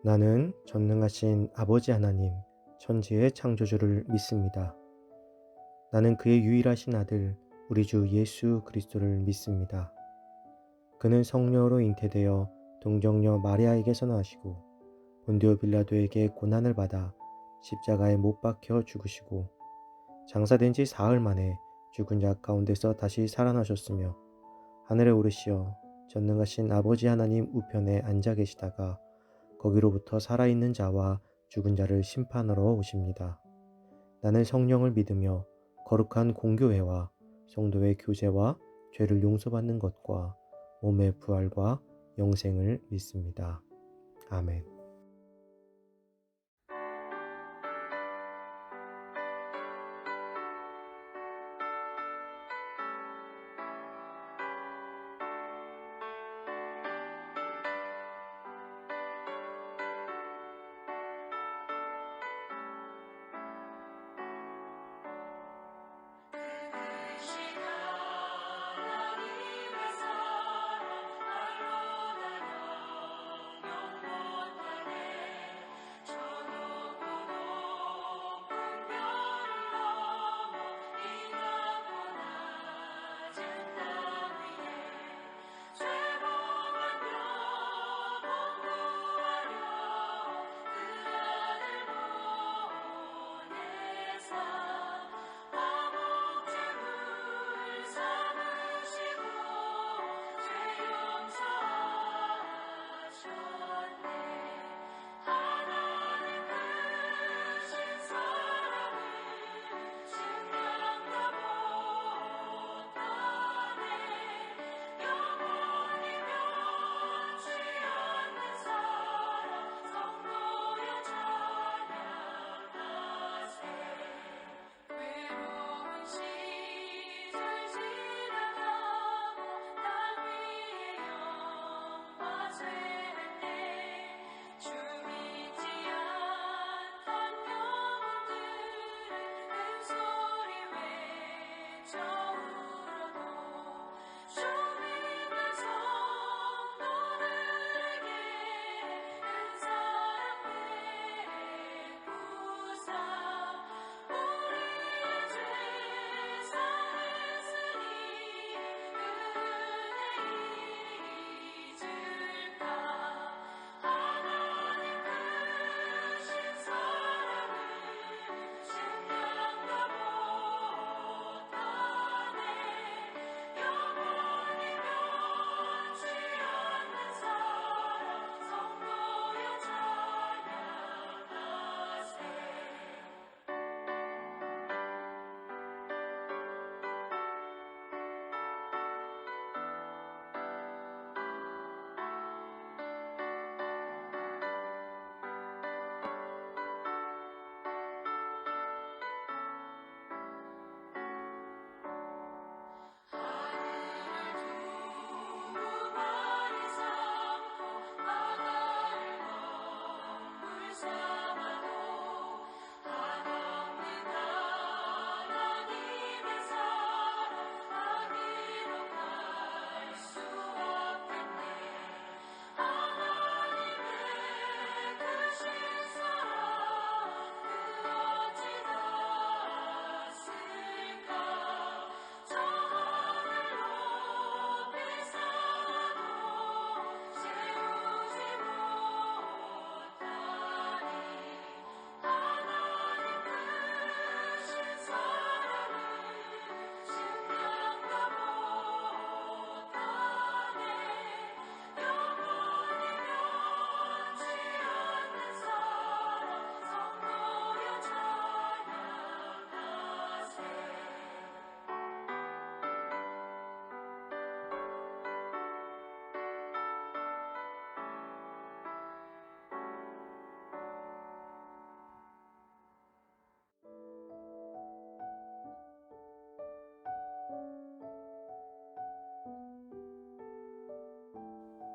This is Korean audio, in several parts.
나는 전능하신 아버지 하나님, 천지의 창조주를 믿습니다. 나는 그의 유일하신 아들, 우리 주 예수 그리스도를 믿습니다. 그는 성령으로 잉태되어 동정녀 마리아에게서 나시고 본디오 빌라도에게 고난을 받아 십자가에 못 박혀 죽으시고 장사된 지 사흘 만에 죽은 자 가운데서 다시 살아나셨으며 하늘에 오르시어 전능하신 아버지 하나님 우편에 앉아 계시다가 거기로부터 살아있는 자와 죽은 자를 심판하러 오십니다. 나는 성령을 믿으며 거룩한 공교회와 성도의 교제와 죄를 용서받는 것과 몸의 부활과 영생을 믿습니다. 아멘.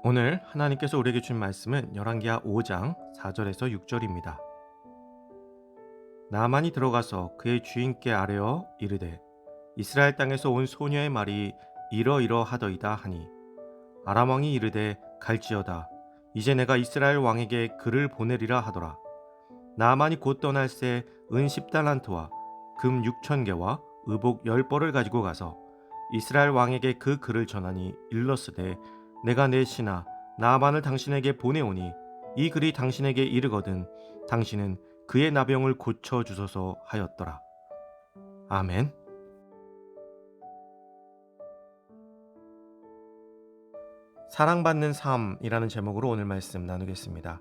오늘 하나님께서 우리에게 준 말씀은 열왕기하 5장 4절에서 6절입니다. 나아만이 들어가서 그의 주인께 아뢰어 이르되 이스라엘 땅에서 온 소녀의 말이 이러이러하더이다 하니 아람 왕이 이르되 갈지어다 이제 내가 이스라엘 왕에게 글을 보내리라 하더라. 나아만이 곧 떠날 새 은 10달란트와 금 6,000개와 의복 10벌을 가지고 가서 이스라엘 왕에게 그 글을 전하니 일렀으되 내가 내 신하 나아만을 당신에게 보내오니 이 글이 당신에게 이르거든 당신은 그의 나병을 고쳐 주소서 하였더라. 아멘. 사랑받는 삶이라는 제목으로 오늘 말씀 나누겠습니다.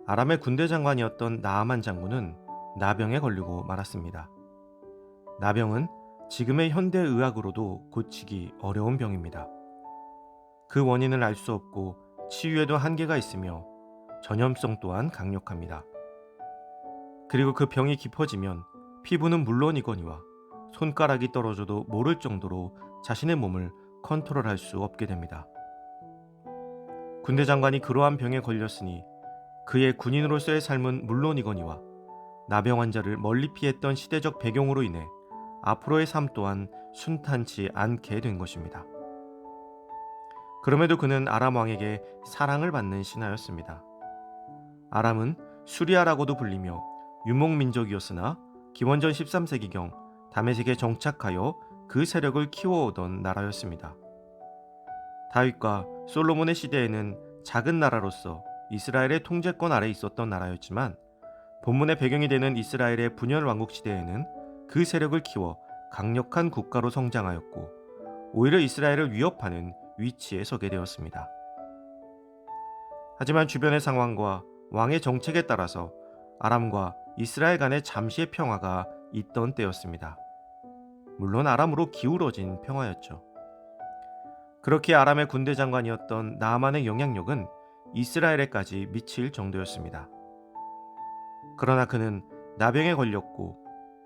아람의 군대 장관이었던 나아만 장군은 나병에 걸리고 말았습니다. 나병은 지금의 현대 의학으로도 고치기 어려운 병입니다. 그 원인을 알 수 없고 치유에도 한계가 있으며 전염성 또한 강력합니다. 그리고 그 병이 깊어지면 피부는 물론이거니와 손가락이 떨어져도 모를 정도로 자신의 몸을 컨트롤할 수 없게 됩니다. 군대 장관이 그러한 병에 걸렸으니 그의 군인으로서의 삶은 물론이거니와 나병 환자를 멀리 피했던 시대적 배경으로 인해 앞으로의 삶 또한 순탄치 않게 된 것입니다. 그럼에도 그는 아람 왕에게 사랑을 받는 신하였습니다. 아람은 수리아라고도 불리며 유목민족이었으나 기원전 13세기경 다메섹에 정착하여 그 세력을 키워오던 나라였습니다. 다윗과 솔로몬의 시대에는 작은 나라로서 이스라엘의 통제권 아래 있었던 나라였지만 본문의 배경이 되는 이스라엘의 분열 왕국 시대에는 그 세력을 키워 강력한 국가로 성장하였고 오히려 이스라엘을 위협하는 위치에 서게 되었습니다. 하지만 주변의 상황과 왕의 정책에 따라서 아람과 이스라엘 간의 잠시의 평화가 있던 때였습니다. 물론 아람으로 기울어진 평화였죠. 그렇게 아람의 군대 장관이었던 나아만의 영향력은 이스라엘에까지 미칠 정도였습니다. 그러나 그는 나병에 걸렸고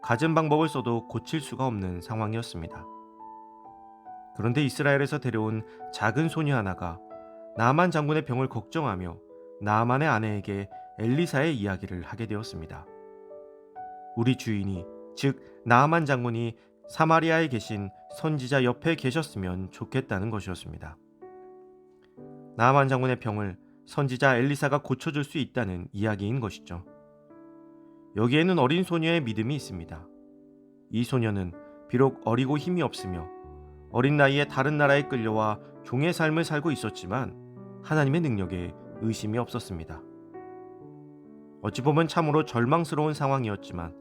갖은 방법을 써도 고칠 수가 없는 상황이었습니다. 그런데 이스라엘에서 데려온 작은 소녀 하나가 나아만 장군의 병을 걱정하며 나아만의 아내에게 엘리사의 이야기를 하게 되었습니다. 우리 주인이, 즉 나아만 장군이 사마리아에 계신 선지자 옆에 계셨으면 좋겠다는 것이었습니다. 나아만 장군의 병을 선지자 엘리사가 고쳐줄 수 있다는 이야기인 것이죠. 여기에는 어린 소녀의 믿음이 있습니다. 이 소녀는 비록 어리고 힘이 없으며 어린 나이에 다른 나라에 끌려와 종의 삶을 살고 있었지만 하나님의 능력에 의심이 없었습니다. 어찌 보면 참으로 절망스러운 상황이었지만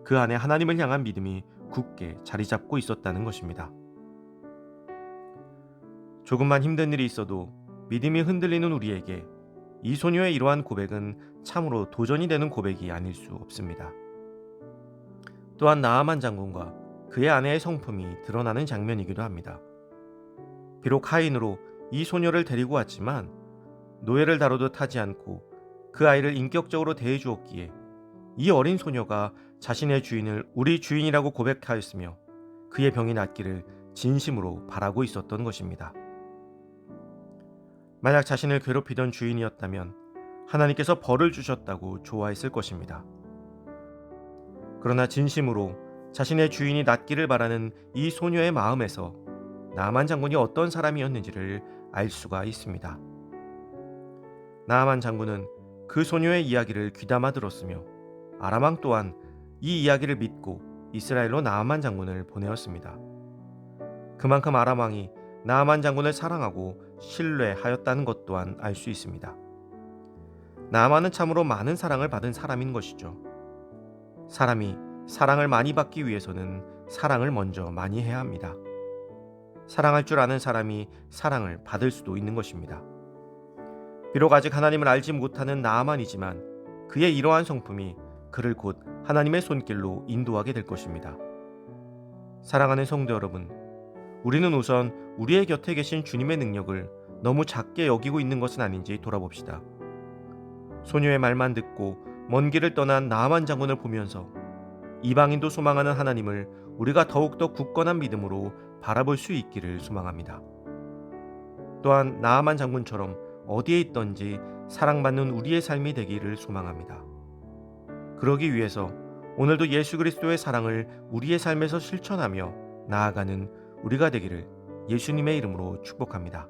그 안에 하나님을 향한 믿음이 굳게 자리 잡고 있었다는 것입니다. 조금만 힘든 일이 있어도 믿음이 흔들리는 우리에게 이 소녀의 이러한 고백은 참으로 도전이 되는 고백이 아닐 수 없습니다. 또한 나아만 장군과 그의 아내의 성품이 드러나는 장면이기도 합니다. 비록 하인으로 이 소녀를 데리고 왔지만 노예를 다루듯 하지 않고 그 아이를 인격적으로 대해주었기에 이 어린 소녀가 자신의 주인을 우리 주인이라고 고백하였으며 그의 병이 낫기를 진심으로 바라고 있었던 것입니다. 만약 자신을 괴롭히던 주인이었다면 하나님께서 벌을 주셨다고 좋아했을 것입니다. 그러나 진심으로 자신의 주인이 낫기를 바라는 이 소녀의 마음에서 나아만 장군이 어떤 사람이었는지를 알 수가 있습니다. 나아만 장군은 그 소녀의 이야기를 귀담아 들었으며 아람 왕 또한 이 이야기를 믿고 이스라엘로 나아만 장군을 보내었습니다. 그만큼 아람 왕이 나아만 장군을 사랑하고 신뢰하였다는 것 또한 알 수 있습니다. 나아만은 참으로 많은 사랑을 받은 사람인 것이죠. 사람이 사랑을 많이 받기 위해서는 사랑을 먼저 많이 해야 합니다. 사랑할 줄 아는 사람이 사랑을 받을 수도 있는 것입니다. 비록 아직 하나님을 알지 못하는 나아만이지만 그의 이러한 성품이 그를 곧 하나님의 손길로 인도하게 될 것입니다. 사랑하는 성도 여러분, 우리는 우선 우리의 곁에 계신 주님의 능력을 너무 작게 여기고 있는 것은 아닌지 돌아봅시다. 소녀의 말만 듣고 먼 길을 떠난 나아만 장군을 보면서 이방인도 소망하는 하나님을 우리가 더욱더 굳건한 믿음으로 바라볼 수 있기를 소망합니다. 또한 나아만 장군처럼 어디에 있든지 사랑받는 우리의 삶이 되기를 소망합니다. 그러기 위해서 오늘도 예수 그리스도의 사랑을 우리의 삶에서 실천하며 나아가는 우리가 되기를 예수님의 이름으로 축복합니다.